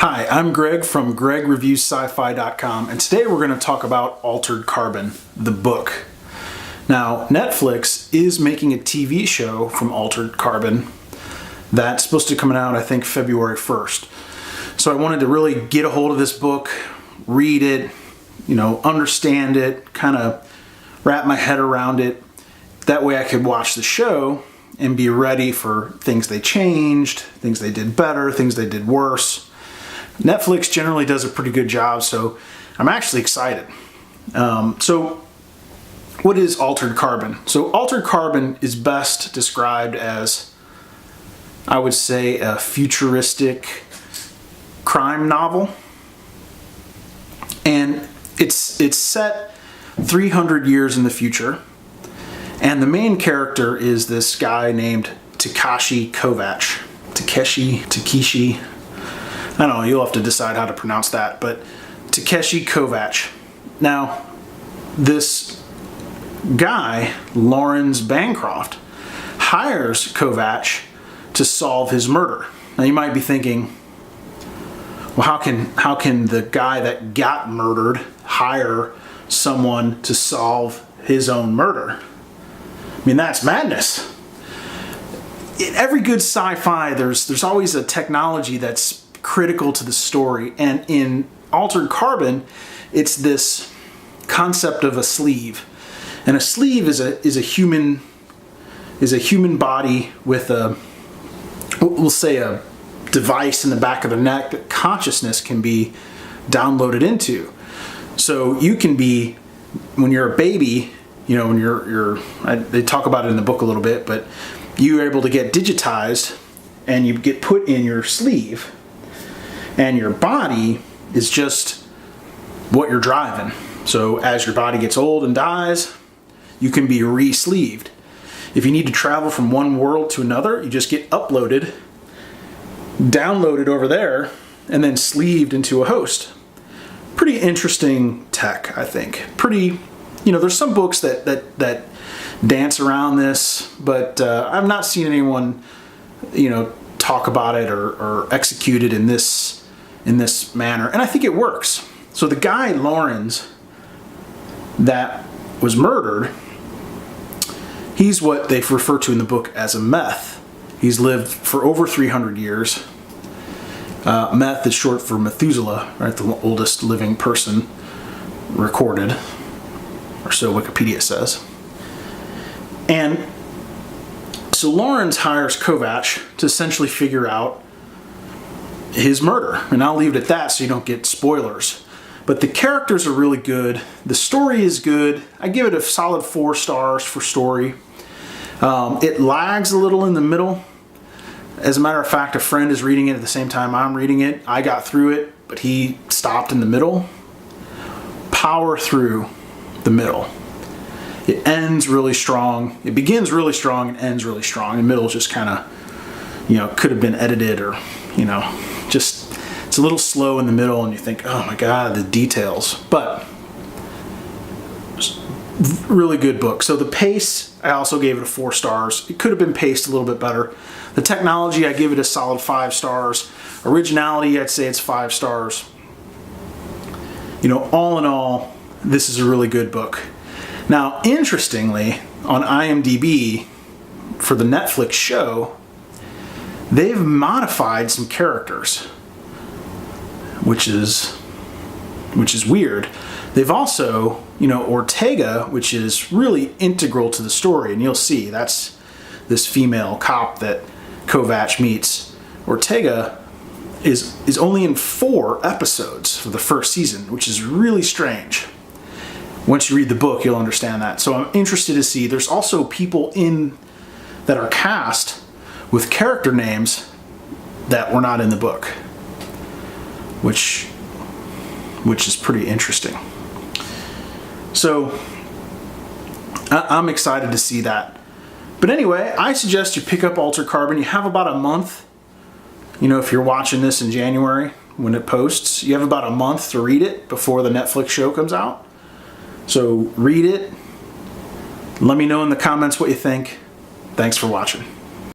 Hi, I'm Greg from GregReviewsSciFi.com, and today we're going to talk about Altered Carbon, the book. Now, Netflix is making a TV show from Altered Carbon that's supposed to come out, I think, February 1st. So I wanted to really get a hold of this book, read it, understand it, kind of wrap my head around it. That way I could watch the show and be ready for things they changed, things they did better, things they did worse. Netflix generally does a pretty good job, so I'm actually excited. So what is Altered Carbon? So Altered Carbon is best described as, I would say, a futuristic crime novel. And it's set 300 years in the future. And the main character is this guy named Takeshi Kovacs. Takeshi. I don't know, you'll have to decide how to pronounce that, but Takeshi Kovacs. Now, this guy, Lawrence Bancroft, hires Kovacs to solve his murder. Now you might be thinking, well, how can the guy that got murdered hire someone to solve his own murder? I mean, that's madness. In every good sci-fi, there's always a technology that's critical to the story, and in Altered Carbon, it's this concept of a sleeve. And a sleeve is a human body with we'll say a device in the back of the neck that consciousness can be downloaded into. So you can be, when you're a baby, they talk about it in the book a little bit, but you're able to get digitized and you get put in your sleeve, and your body is just what you're driving. So as your body gets old and dies, you can be re-sleeved. If you need to travel from one world to another, you just get uploaded, downloaded over there, and then sleeved into a host. Pretty interesting tech, I think. There's some books that dance around this, but I've not seen anyone, talk about it or execute it in this manner, and I think it works. So the guy Lawrence that was murdered, he's what they refer to in the book as a meth. He's lived for over 300 years. Meth is short for Methuselah, right? The oldest living person recorded, or so Wikipedia says. And so Lawrence hires Kovacs to essentially figure out his murder. And I'll leave it at that so you don't get spoilers. But the characters are really good. The story is good. I give it a solid 4 stars for story. It lags a little in the middle. As a matter of fact, a friend is reading it at the same time I'm reading it. I got through it, but he stopped in the middle. Power through the middle. It ends really strong. It begins really strong and ends really strong. The middle is just kind of, could have been edited or, just, it's a little slow in the middle and you think, oh my God, the details. But really good book. So the pace, I also gave it a 4 stars. It could have been paced a little bit better. The technology, I give it a solid 5 stars. Originality, I'd say it's 5 stars. All in all, this is a really good book. Now, interestingly, on IMDb, for the Netflix show, they've modified some characters, which is weird. They've also, Ortega, which is really integral to the story, and you'll see that's this female cop that Kovacs meets. Ortega is only in 4 episodes for the first season, which is really strange. Once you read the book, you'll understand that. So I'm interested to see. There's also people that are cast with character names that were not in the book, which is pretty interesting. So I'm excited to see that. But anyway, I suggest you pick up Altered Carbon. You have about a month. If you're watching this in January when it posts, you have about a month to read it before the Netflix show comes out. So read it. Let me know in the comments what you think. Thanks for watching.